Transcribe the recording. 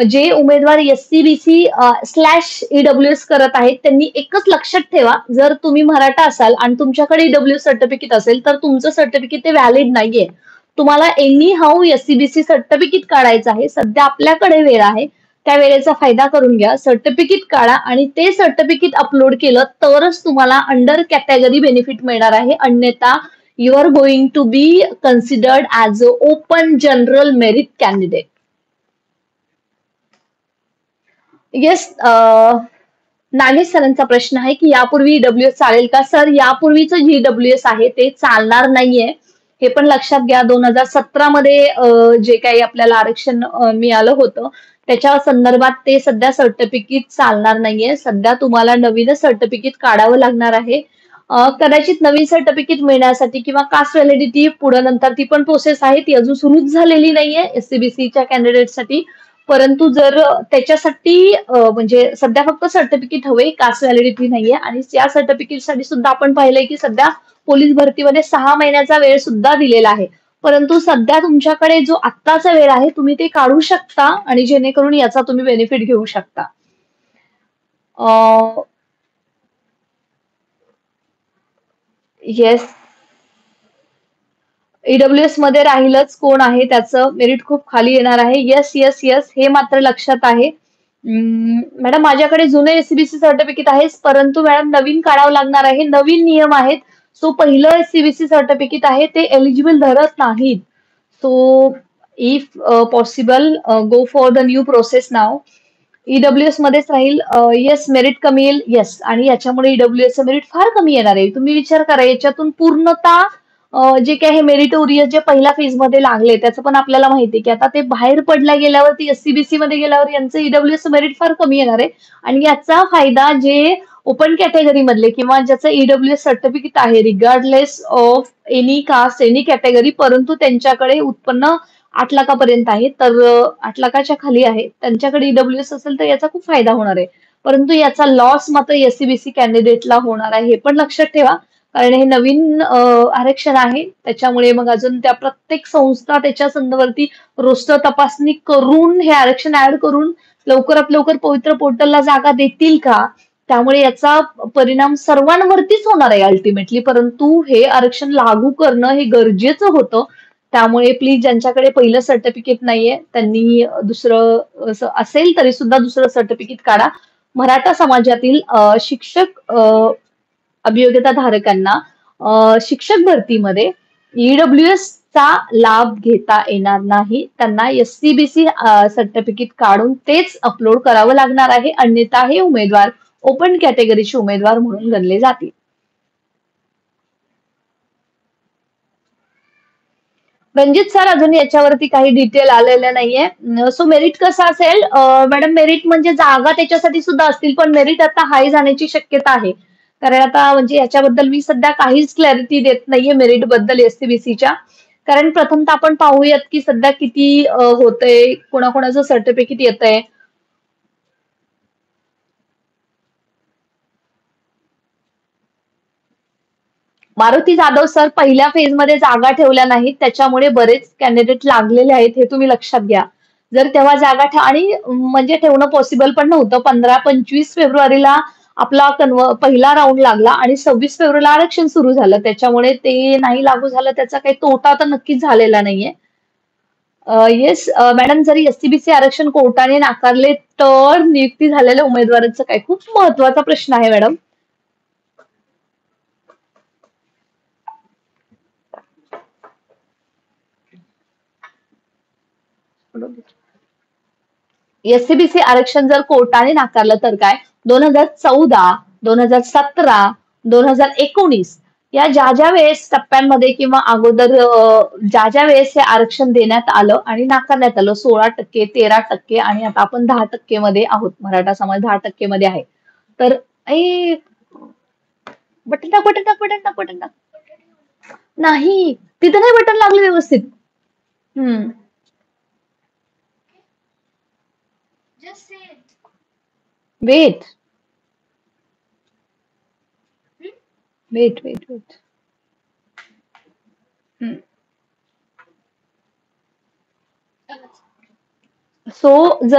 जे उमेदवार SCBC slash EWS करत आहेत त्यांनी एकच लक्षात ठेवा, जर तुम्ही मराठा असाल आणि तुमच्याकडे ईडब्ल्यूएस सर्टिफिकेट असेल तर तुमचं सर्टिफिकेट ते व्हॅलिड नाहीये. तुम्हाला एनी हाऊ एससीबीसी सर्टिफिकेट काढायचं आहे. सध्या आपल्याकडे वेळ आहे. त्या वेळेचा फायदा करून घ्या. सर्टिफिकेट काढा आणि ते सर्टिफिकेट अपलोड केलं तरच तुम्हाला अंडर कॅटेगरी बेनिफिट मिळणार आहे. अन्यथा you are going to be considered as a open general merit candidate. Yes, Nagesh सरांचा प्रश्न आहे की यापूर्वी ईडब्ल्यूएस चालेल का? सर, यापूर्वीचं जे ईडब्ल्यूएस आहे ते चालणार नाहीये. हे पण लक्षात घ्या. 2017 मध्ये जे काही आपल्याला आरक्षण मिळालं होतं त्याच्या संदर्भात ते सध्या सर्टिफिकेट चालणार नाहीये. सध्या तुम्हाला नवीनच सर्टिफिकेट काढावं लागणार आहे. कदाचित नवीन सर्टिफिकेट मिळण्यासाठी किंवा कास्ट व्हॅलिडिटी पुढे नंतर ती पण प्रोसेस आहे, ती अजून सुरूच झालेली नाहीये एससीबीसीच्या कॅन्डिडेटसाठी. परंतु जर त्याच्यासाठी म्हणजे सध्या फक्त सर्टिफिकेट हवे, कास्ट व्हॅलिडिटी नाहीये. आणि या सर्टिफिकेटसाठी सुद्धा आपण पाहिलंय की सध्या पोलीस भरतीमध्ये 6 महिन्याचा वेळ सुद्धा दिलेला आहे. परंतु सध्या तुमच्याकडे जो आत्ताचा वेळ आहे तुम्ही ते काढू शकता आणि जेणेकरून याचा तुम्ही बेनिफिट घेऊ शकता. येस, ईडब्ल्यूएस मध्ये राहीलच कोण आहे त्याचं मेरिट खूप खाली येणार आहे. येस येस येस, हे मात्र लक्षात आहे. मॅडम, माझ्याकडे जुने एससीबीसी सर्टिफिकेट आहे, परंतु मॅडम नवीन काढावं लागणार आहे. नवीन नियम आहेत. सो पहिलं एससीबीसी सर्टिफिकेट आहे ते एलिजिबल धरत नाहीत. So if possible go for the new process now. EWS मध्येच राहील. येस, मेरिट कमी येईल. येस, आणि याच्यामुळे ईडब्ल्यूएसचं मेरिट फार कमी येणार आहे. तुम्ही विचार करा, याच्यातून पूर्णतः जे काही हे मेरिटोरियस जे पहिल्या फेज मध्ये लागले त्याचं पण आपल्याला माहिती आहे की आता ते बाहेर पडल्या गेल्यावरती एससीबीसी मध्ये गेल्यावर यांचं ईडब्ल्यूएस मेरिट फार कमी येणार आहे. आणि याचा फायदा जे ओपन कॅटेगरी मधले किंवा ज्याचं ईडब्ल्यूएस सर्टिफिकेट आहे regardless of any caste any category, परंतु त्यांच्याकडे उत्पन्न 8 लाखापर्यंत आहे, तर 8 लाखाच्या खाली आहे, त्यांच्याकडे ईडब्ल्यूएस असेल तर याचा खूप फायदा होणार आहे. परंतु याचा लॉस मात्र एससीबीसी कॅन्डिडेटला होणार आहे, हे पण लक्षात ठेवा. कारण हे नवीन आरक्षण आहे, त्याच्यामुळे मग अजून त्या प्रत्येक संस्था त्याच्या संदर्भावरती रोस्टर तपासणी करून हे आरक्षण ऍड करून लवकरात लवकर पवित्र पोर्टलला जागा देतील का? त्यामुळे याचा परिणाम सर्वांवरतीच होणार आहे अल्टिमेटली. परंतु हे आरक्षण लागू करणं हे गरजेचं होतं. त्यामुळे प्लीज ज्यांच्याकडे पहिलं सर्टिफिकेट नाहीये त्यांनी दुसरं असेल तरी सुद्धा दुसरं सर्टिफिकेट काढा. मराठा समाजातील शिक्षक अभियोग्यता धारकांना शिक्षक भरतीमध्ये ईडब्ल्यूएस चा लाभ घेता येणार नाही. त्यांना एससीबीसी सर्टिफिकेट काढून तेच अपलोड करावं लागणार आहे. अन्यथा हे उमेदवार ओपन कॅटेगरीचे उमेदवार म्हणून गणले जातील. रणजित सर, अजून याच्यावरती काही डिटेल आलेलं नाहीये. सो मेरिट कसं असेल मॅडम? मेरिट म्हणजे जागा त्याच्यासाठी सुद्धा असतील, पण मेरिट आता हाय जाण्याची शक्यता आहे. कारण आता म्हणजे याच्याबद्दल मी सध्या काहीच क्लॅरिटी देत नाहीये मेरिट बद्दल एससीबीसीच्या. कारण प्रथमतः आपण पाहूयात की सध्या किती होतंय, कोणाकोणाचं सर्टिफिकेट येतंय. मारुती जाधव सर, पहिल्या फेजमध्ये जागा ठेवल्या नाहीत, त्याच्यामुळे बरेच कॅन्डिडेट लागलेले आहेत, हे तुम्ही लक्षात घ्या. जर तेव्हा जागा आणि म्हणजे ठेवणं पॉसिबल पण नव्हतं. 15-25 फेब्रुवारीला आपला पहिला राऊंड लागला आणि 26 फेब्रुवारीला आरक्षण सुरू झालं. त्याच्यामुळे ते नाही लागू झालं, त्याचा काही तोटा तर नक्कीच झालेला नाहीये. येस मॅडम, जरी एससीबीसी आरक्षण कोर्टाने नाकारले तर नियुक्ती झालेल्या उमेदवारांचं काय? खूप महत्वाचा प्रश्न आहे मॅडम. एससीबीसी आरक्षण जर कोर्टाने नाकारलं तर काय? 2014, 2017, 2019 या ज्या वेळेस टप्प्यांमध्ये किंवा अगोदर ज्या वेळेस हे आरक्षण देण्यात आलं आणि नाकारण्यात आलं, 16%, 13% आणि आता आपण 10% मध्ये आहोत. मराठा समाज 10% मध्ये आहे. तर बटन टाक, बटन टाक, बटन टाक, बटन टाक. नाही, तिथे नाही बटन लागले व्यवस्थित. Hmm. Wait wait wait wait. So जर